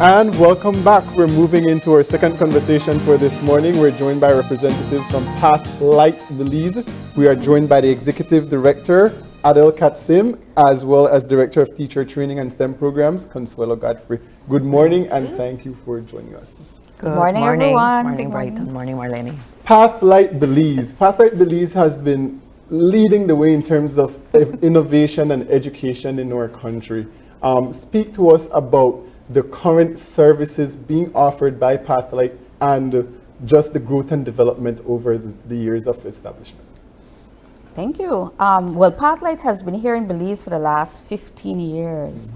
And welcome back. We're moving into our second conversation for this morning. We're joined by representatives from Pathlight, Belize. We are joined by the Executive Director, Adel Katsim, as well as Director of Teacher Training and STEM Programs, Consuelo Godfrey. Good morning and thank you for joining us. Good morning, everyone. Morning, Brighton. Morning, Marlene. Pathlight Belize. Pathlight Belize has been leading the way in terms of innovation and education in our country. Speak to us about the current services being offered by Pathlight and just the growth and development over the years of establishment. Thank you. Well, Pathlight has been here in Belize for the last 15 years.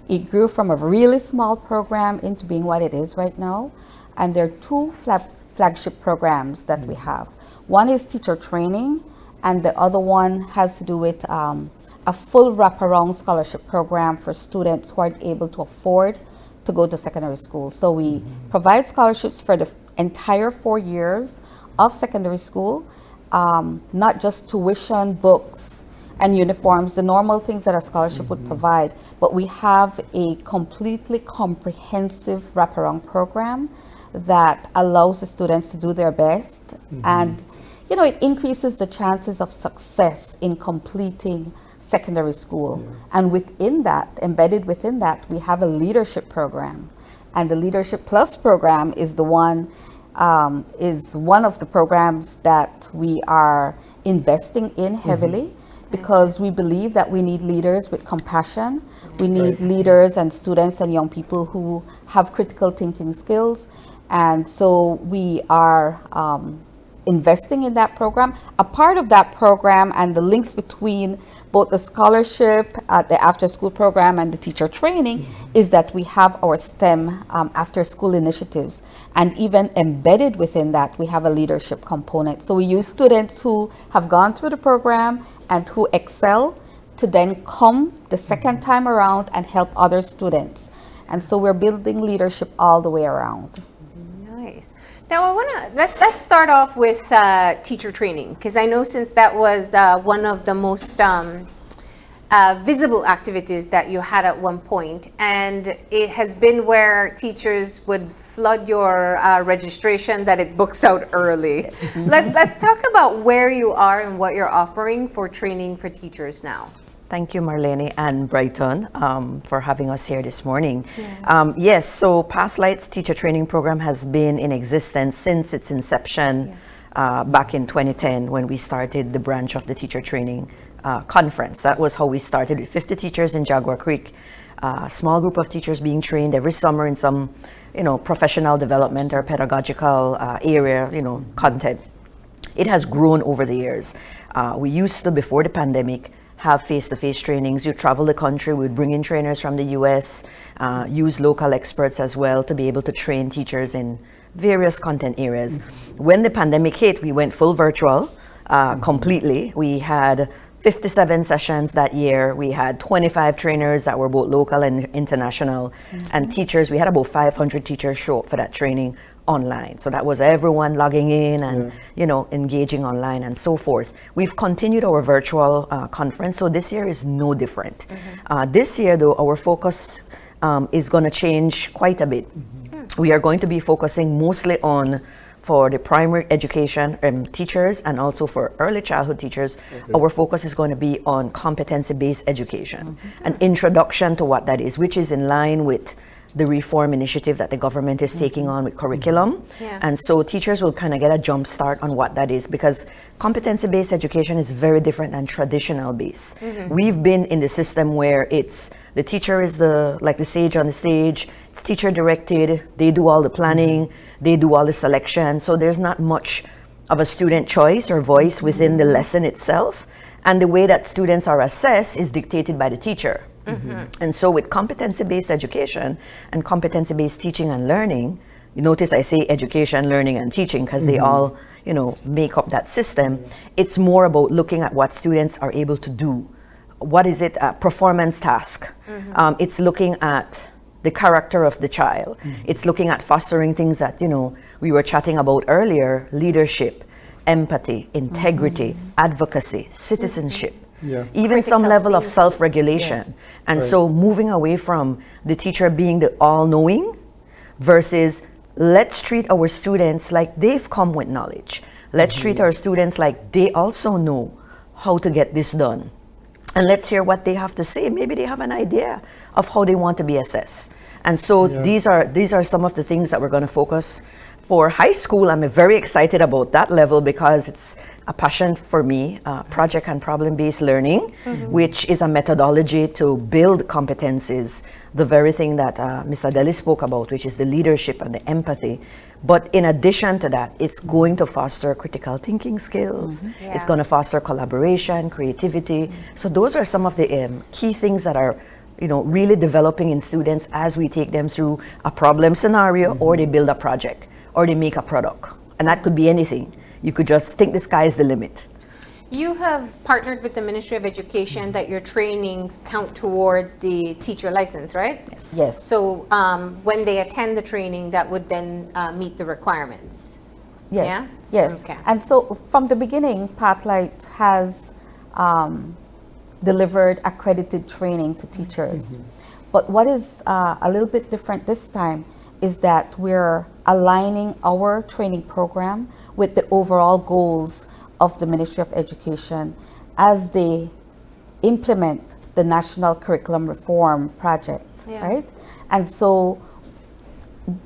It grew from a really small program into being what it is right now. And there are two flagship programs that we have. One is teacher training, and the other one has to do with a full wraparound scholarship program for students who aren't able to afford to go to secondary school. So we provide scholarships for the entire 4 years of secondary school, not just tuition, books, and uniforms, the normal things that a scholarship would provide, but we have a completely comprehensive wraparound program that allows the students to do their best. And, you know, it increases the chances of success in completing secondary school. And within that, embedded within that, we have a leadership program. And the Leadership Plus program is one of the programs that we are investing in heavily, because we believe that we need leaders with compassion. We need leaders and students and young people who have critical thinking skills. And so we are investing in that program. A part of that program and the links between both the scholarship, the after school program, and the teacher training is that we have our STEM after school initiatives. And even embedded within that, we have a leadership component. So we use students who have gone through the program and who excel to then come the second time around and help other students. And so we're building leadership all the way around. Nice. Now let's start off with teacher training, because I know since that was one of the most visible activities that you had at one point, and it has been where teachers would flood your registration that it books out early. Let's talk about where you are and what you're offering for training for teachers now. Thank you, Marlene and Brighton, for having us here this morning. Yes, so Pathlight's teacher training program has been in existence since its inception back in 2010, when we started the branch of the teacher training conference. That was how we started, with 50 teachers in Jaguar Creek, a small group of teachers being trained every summer in some, professional development or pedagogical area, content. It has grown over the years. We used to, before the pandemic, have face-to-face trainings. You travel the country, we'd bring in trainers from the US, use local experts as well to be able to train teachers in various content areas. When the pandemic hit, we went full virtual completely. We had 57 sessions that year. We had 25 trainers that were both local and international, and teachers. We had about 500 teachers show up for that training online. So that was everyone logging in and engaging online and so forth. We've continued our virtual conference, so this year is no different. This year though, our focus is going to change quite a bit. We are going to be focusing mostly on, for the primary education teachers and also for early childhood teachers, our focus is going to be on competency-based education, an introduction to what that is, which is in line with the reform initiative that the government is taking on with curriculum. And so teachers will kind of get a jump start on what that is, because competency-based education is very different than traditional based. We've been in the system where it's the teacher is like the sage on the stage, it's teacher directed, they do all the planning, they do all the selection. So there's not much of a student choice or voice within the lesson itself. And the way that students are assessed is dictated by the teacher. And so with competency-based education and competency-based teaching and learning, you notice I say education, learning, and teaching because they all, make up that system. It's more about looking at what students are able to do. What is it? A performance task. It's looking at the character of the child. It's looking at fostering things that, we were chatting about earlier: leadership, empathy, integrity, advocacy, citizenship. Even some level of self-regulation. And so moving away from the teacher being the all-knowing versus let's treat our students like they've come with knowledge. Let's treat our students like they also know how to get this done. And let's hear what they have to say. Maybe they have an idea of how they want to be assessed. And so these are some of the things that we're going to focus for high school. I'm very excited about that level because it's a passion for me, project and problem-based learning, which is a methodology to build competencies, the very thing that Ms. Adeli spoke about, which is the leadership and the empathy. But in addition to that, it's going to foster critical thinking skills. It's going to foster collaboration, creativity. So those are some of the key things that are, really developing in students as we take them through a problem scenario, or they build a project, or they make a product. And that could be anything. You could just think the sky is the limit. You have partnered with the Ministry of Education that your trainings count towards the teacher license, right? Yes. So when they attend the training, that would then meet the requirements. Yes. Yeah? Yes. Okay. And so from the beginning, Pathlight has delivered accredited training to teachers. But what is a little bit different this time is that we're aligning our training program with the overall goals of the Ministry of Education as they implement the National Curriculum Reform Project, right? And so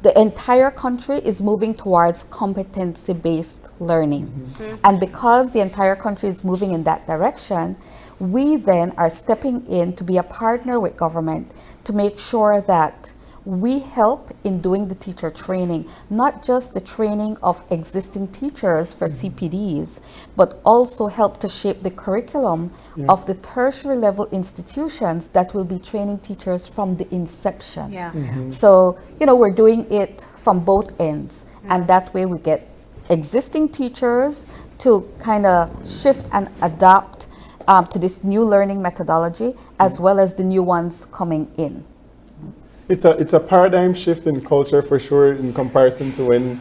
the entire country is moving towards competency-based learning. And because the entire country is moving in that direction, we then are stepping in to be a partner with government to make sure that we help in doing the teacher training, not just the training of existing teachers for CPDs, but also help to shape the curriculum of the tertiary level institutions that will be training teachers from the inception. So, we're doing it from both ends. And that way we get existing teachers to kind of shift and adapt to this new learning methodology, as well as the new ones coming in. It's a paradigm shift in culture for sure in comparison to when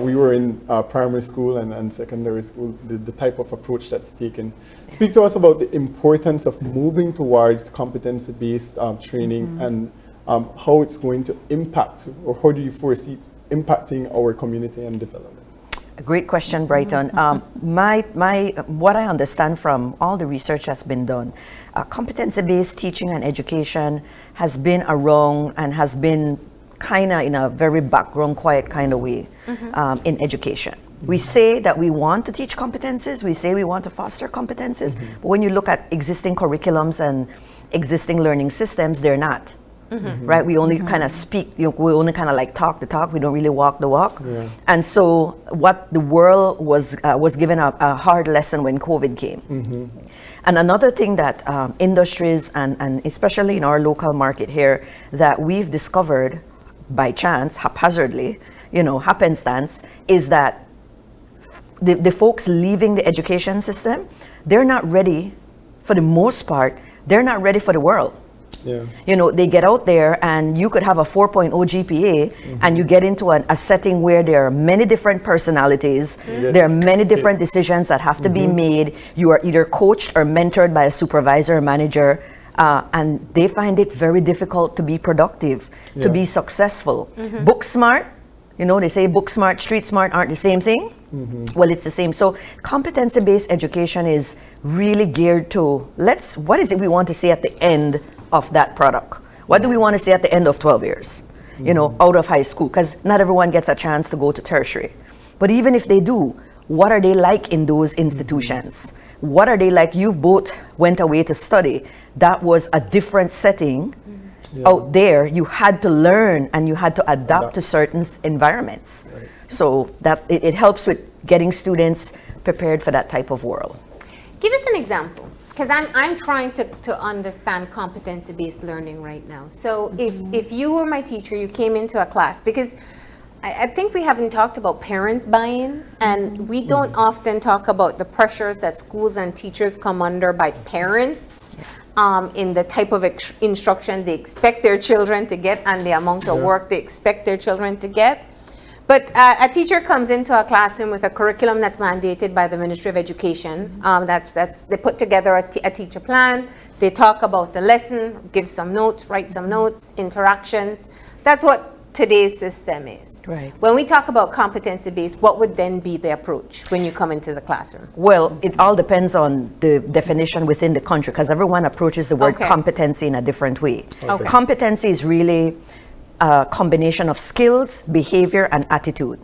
we were in primary school and secondary school, the type of approach that's taken. Speak to us about the importance of moving towards competency-based training and how it's going to impact, or how do you foresee it impacting our community and development? A great question, Brighton. What I understand from all the research that's been done, competency-based teaching and education has been around and has been kind of in a very background, quiet kind of way in education. We say that we want to teach competencies, we say we want to foster competencies, but when you look at existing curriculums and existing learning systems, they're not. Right? We only kind of speak, we only kind of like talk the talk, we don't really walk the walk. And so what the world was given a hard lesson when COVID came. And another thing that industries and especially in our local market here that we've discovered by chance, haphazardly, happenstance, is that the folks leaving the education system, they're not ready, for the most part, they're not ready for the world. They get out there and you could have a 4.0 GPA and you get into a setting where there are many different personalities, there are many different decisions that have to be made. You are either coached or mentored by a supervisor or manager, and they find it very difficult to be productive, to be successful. Book smart, they say book smart, street smart aren't the same thing. Well, it's the same. So competency-based education is really geared to, what is it we want to see at the end of that product? What do we want to see at the end of 12 years, out of high school? Because not everyone gets a chance to go to tertiary. But even if they do, what are they like in those institutions? What are they like? You both went away to study. That was a different setting. Out there, you had to learn and you had to adapt to certain environments. So that it helps with getting students prepared for that type of world. Give us an example, because I'm trying to understand competency-based learning right now. So if you were my teacher, you came into a class, because I think we haven't talked about parents buy-in, and we don't often talk about the pressures that schools and teachers come under by parents in the type of instruction they expect their children to get and the amount of work they expect their children to get. But a teacher comes into a classroom with a curriculum that's mandated by the Ministry of Education. They put together a teacher plan. They talk about the lesson, give some notes, write some notes, interactions. That's what today's system is. Right. When we talk about competency-based, what would then be the approach when you come into the classroom? Well, it all depends on the definition within the country, because everyone approaches the word Okay. competency in a different way. Okay. Competency is really a combination of skills, behavior, and attitude.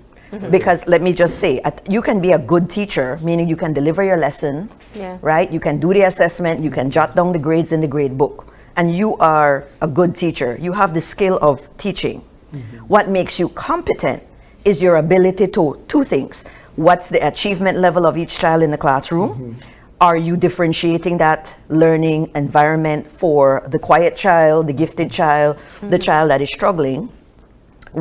Because let me just say, you can be a good teacher, meaning you can deliver your lesson, Yeah. right? You can do the assessment, you can jot down the grades in the grade book, and you are a good teacher. You have the skill of teaching. What makes you competent is your ability to two things. What's the achievement level of each child in the classroom? Are you differentiating that learning environment for the quiet child, the gifted child, the child that is struggling?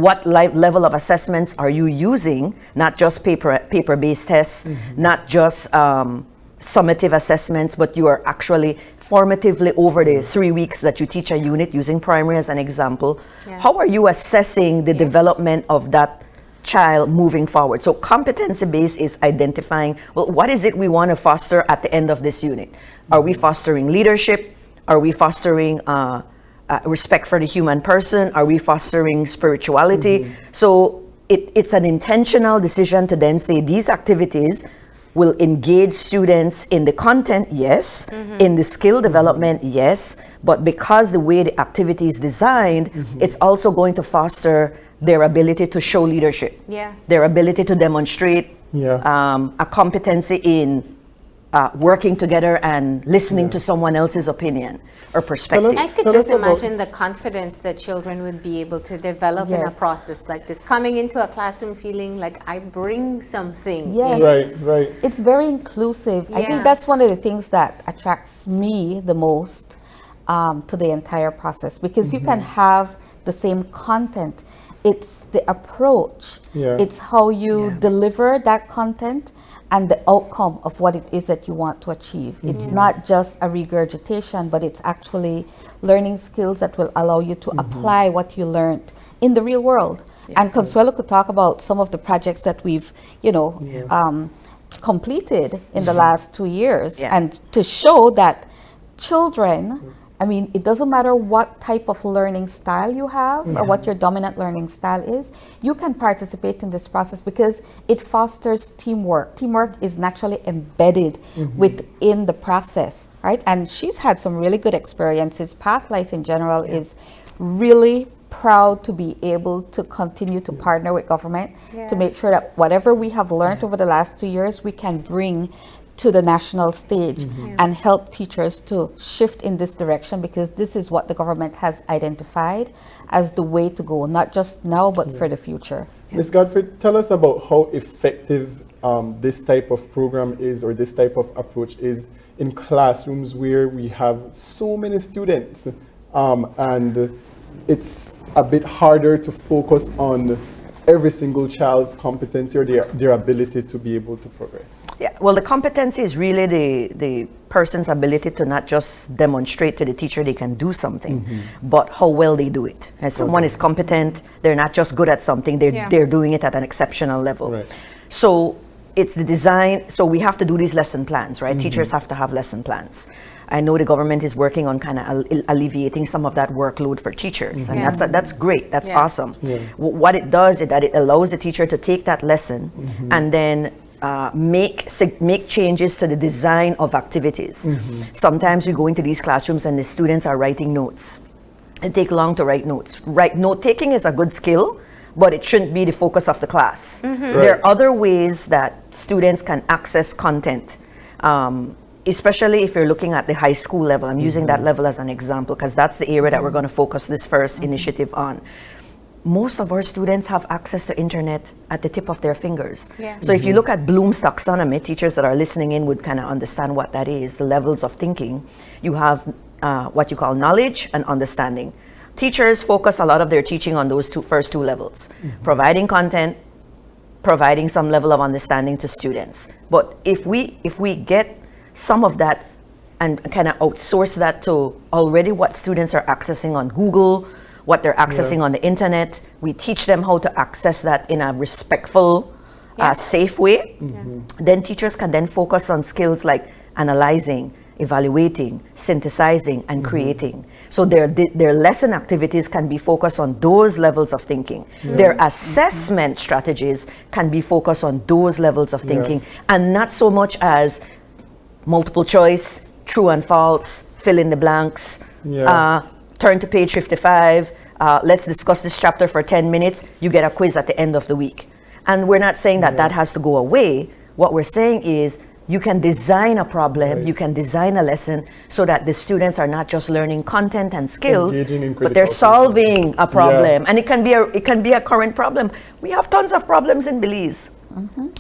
What level of assessments are you using? Not just paper-based tests, not just summative assessments, but you are actually formatively over the 3 weeks that you teach a unit, using primary as an example. Yeah. How are you assessing the development of that child moving forward? So competency-based is identifying, well, what is it we want to foster at the end of this unit? Are we fostering leadership? Are we fostering respect for the human person? Are we fostering spirituality? So it's an intentional decision to then say these activities will engage students in the content, yes, in the skill development, yes, but because the way the activity is designed, it's also going to foster their ability to show leadership, Yeah. their ability to demonstrate a competency in working together and listening to someone else's opinion or perspective. I could Tell just us about- imagine the confidence that children would be able to develop in a Yes. process like this, coming into a classroom feeling like I bring something. Yes. in. Right, right. It's very inclusive. I Yeah. think that's one of the things that attracts me the most to the entire process, because you can have the same content. It's the approach. Yeah. It's how you deliver that content and the outcome of what it is that you want to achieve. It's not just a regurgitation, but it's actually learning skills that will allow you to apply what you learned in the real world. And Consuelo could talk about some of the projects that we've, completed in the last 2 years, Yeah. and to show that children, I mean, it doesn't matter what type of learning style you have or what your dominant learning style is, you can participate in this process because it fosters teamwork. Teamwork is naturally embedded within the process, right? And she's had some really good experiences. Pathlight in general is really proud to be able to continue to partner with government to make sure that whatever we have learned over the last 2 years, we can bring to the national stage and help teachers to shift in this direction, because this is what the government has identified as the way to go, not just now, but for the future. Ms. Godfrey, tell us about how effective this type of program is, or this type of approach is, in classrooms where we have so many students and it's a bit harder to focus on every single child's competency or their ability to be able to progress. Yeah, well, the competency is really the person's ability to not just demonstrate to the teacher they can do something, but how well they do it. As someone is competent, they're not just good at something, they're doing it at an exceptional level. Right. So it's the design, so we have to do these lesson plans, right? Teachers have to have lesson plans. I know the government is working on kind of alleviating some of that workload for teachers, and that's great. That's awesome. What it does is that it allows the teacher to take that lesson and then make changes to the design of activities. Sometimes we go into these classrooms and the students are writing notes. It takes long to write notes. Note taking is a good skill, but it shouldn't be the focus of the class. There are other ways that students can access content. Especially if you're looking at the high school level. I'm using that level as an example because that's the area that we're going to focus this first initiative on. Most of our students have access to internet at the tip of their fingers. So if you look at Bloom's taxonomy, teachers that are listening in would kind of understand what that is, the levels of thinking. You have what you call knowledge and understanding. Teachers focus a lot of their teaching on those first two levels, providing content, providing some level of understanding to students. But if we get some of that and kind of outsource that to already what students are accessing on Google, what they're accessing on the internet, we teach them how to access that in a respectful, safe way, then teachers can then focus on skills like analyzing, evaluating, synthesizing, and creating. So their lesson activities can be focused on those levels of thinking. Their assessment strategies can be focused on those levels of thinking, and not so much as multiple choice, true and false, fill in the blanks, turn to page 55, let's discuss this chapter for 10 minutes, you get a quiz at the end of the week. And we're not saying that that has to go away. What we're saying is you can design a problem, you can design a lesson so that the students are not just learning content and skills, but they're solving a problem. And it can be a current problem. We have tons of problems in Belize.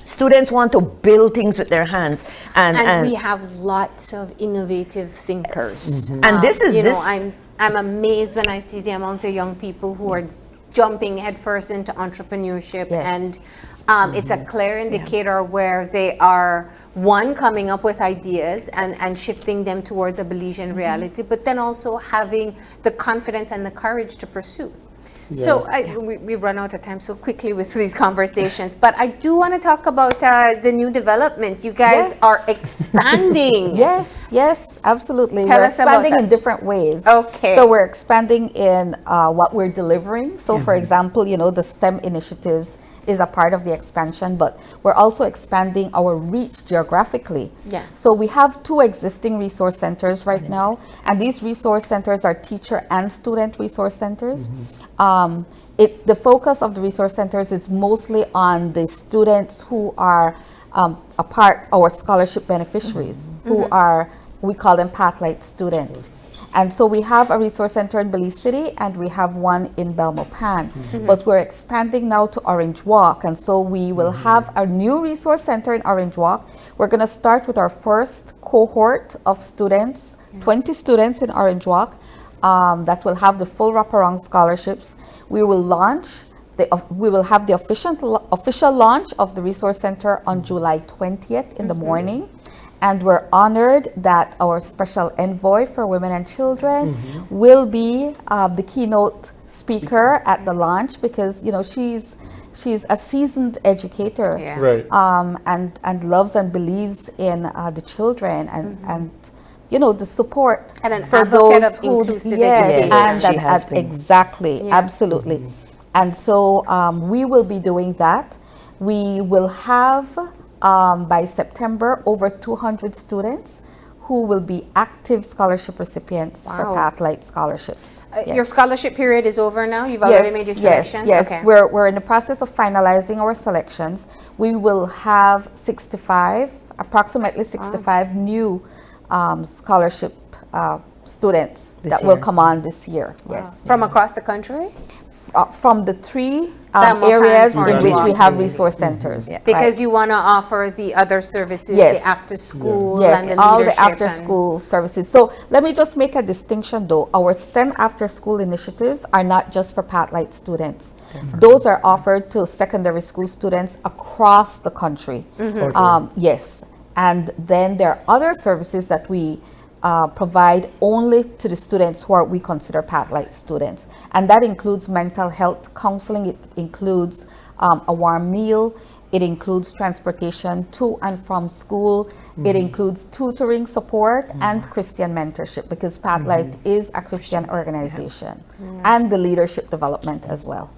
Students want to build things with their hands, and we have lots of innovative thinkers. And this is I'm amazed when I see the amount of young people who are jumping headfirst into entrepreneurship, and it's a clear indicator where they are coming up with ideas and shifting them towards a Belizean reality, but then also having the confidence and the courage to pursue. So we run out of time so quickly with these conversations, but I do want to talk about the new development. You guys are expanding. Yes, absolutely. Tell we're us about expanding that. in different ways. Okay. So we're expanding in what we're delivering. So for example, the STEM initiatives is a part of the expansion, but we're also expanding our reach geographically. So we have 2 existing resource centers right now, and these resource centers are teacher and student resource centers. The focus of the resource centers is mostly on the students who are our scholarship beneficiaries, who are, we call them Pathlight students. And so we have a resource center in Belize City, and we have one in Belmopan. But we're expanding now to Orange Walk, and so we will have a new resource center in Orange Walk. We're going to start with our first cohort of students, 20 students in Orange Walk, that will have the full wraparound scholarships. We will have the official launch of the resource center on July 20th in the morning. And we're honored that our special envoy for women and children will be the keynote speaker at the launch, because she's a seasoned educator, and loves and believes in the children and the support and an for advocate those of who inclusive education. Exactly, absolutely. And so we will be doing that. We will have by September over 200 students who will be active scholarship recipients for Pathlight scholarships. Your scholarship period is over now? You've already made your selections? Yes. Okay. We're in the process of finalizing our selections. We will have approximately 65 new scholarship students that will come on this year. From across the country? From the 3 areas in which we have resource centers. Because you want to offer the other services, the after school and the all the leadership after school services. So let me just make a distinction though. Our STEM after school initiatives are not just for Pathlight students. Those are offered to secondary school students across the country. And then there are other services that we provide only to the students who we consider Pathlight students. And that includes mental health counseling, it includes a warm meal, it includes transportation to and from school, it includes tutoring support and Christian mentorship, because Pathlight is a Christian organization, and the leadership development as well.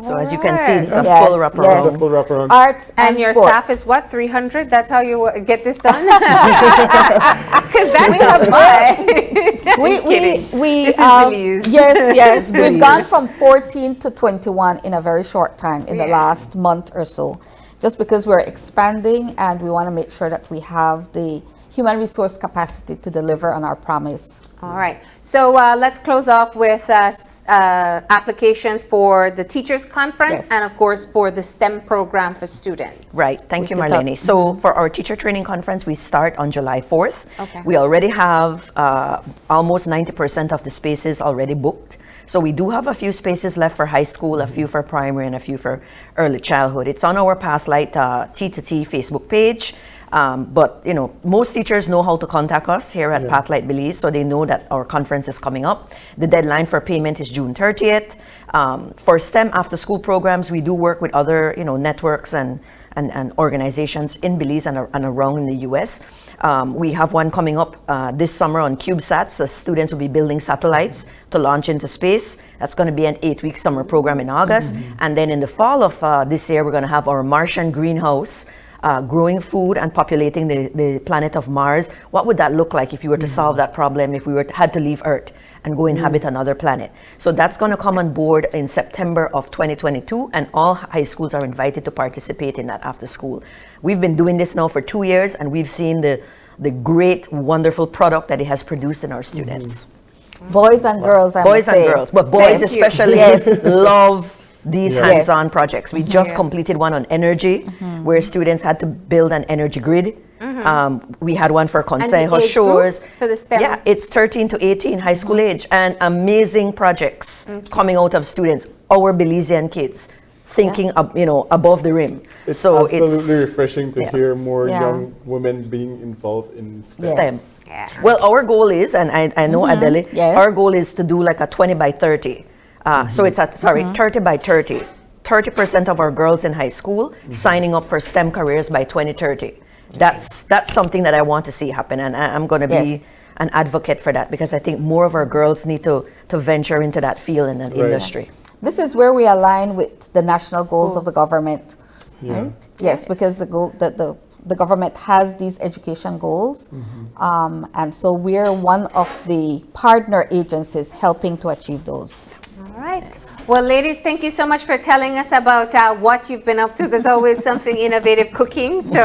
So as you can see, it's a full wraparound. Full wraparound. Arts and your sports. staff is what, 300? That's how you get this done? Because that's a lot. This is Belize. Yes. We've gone from 14 to 21 in a very short time, in the last month or so, just because we're expanding and we want to make sure that we have the human resource capacity to deliver on our promise. All right. So let's close off with applications for the Teachers Conference and, of course, for the STEM program for students. Right. Thank you, Marlene. So for our Teacher Training Conference, we start on July 4th. Okay. We already have almost 90% of the spaces already booked. So we do have a few spaces left for high school, a few for primary, and a few for early childhood. It's on our Pathlight T2T Facebook page. But most teachers know how to contact us here at Pathlight Belize, so they know that our conference is coming up. The deadline for payment is June 30th. For STEM after school programs, we do work with other networks and and organizations in Belize and around in the US. We have one coming up this summer on CubeSats. So students will be building satellites to launch into space. That's going to be an 8-week summer program in August. And then in the fall of this year, we're going to have our Martian greenhouse, growing food and populating the planet of Mars. What would that look like if you were to solve that problem, if we had to leave Earth and go inhabit another planet? So that's going to come on board in September of 2022, and all high schools are invited to participate in that after school. We've been doing this now for 2 years, and we've seen the great, wonderful product that it has produced in our students. Boys and girls, I Boys must and say. girls, but boys Thank you. especially Yes. love these Yes. hands-on Yes. projects. We just completed one on energy, where students had to build an energy grid. We had one for And Consejo the age Shores. groups for the STEM? Yeah, it's 13 to 18 high school age, and amazing projects coming out of students, our Belizean kids, thinking above the rim. It's So absolutely refreshing to yeah. hear more Yeah. young women being involved in STEM. STEM. Yeah. Well, our goal is, and I know Adele, Yes. our goal is to do like a 20 by 30. So it's 30 by 30. 30% of our girls in high school signing up for STEM careers by 2030. That's something that I want to see happen, and I'm going to be Yes. an advocate for that, because I think more of our girls need to venture into that field and that industry. This is where we align with the national goals of the government. Yeah. Right? Yes, because the government has these education goals. And so we're one of the partner agencies helping to achieve those. All right. Well, ladies, thank you so much for telling us about what you've been up to. There's always something innovative cooking, so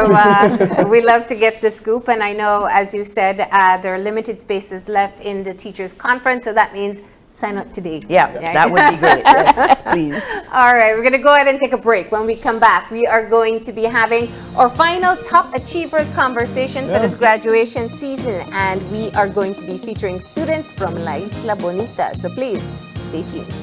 we love to get the scoop. And I know, as you said, there are limited spaces left in the teachers' conference, so that means sign up today. Yeah, that would be great. Yes, please. All right, we're going to go ahead and take a break. When we come back, we are going to be having our final Top Achievers conversation for this graduation season, and we are going to be featuring students from La Isla Bonita. So please, stay tuned.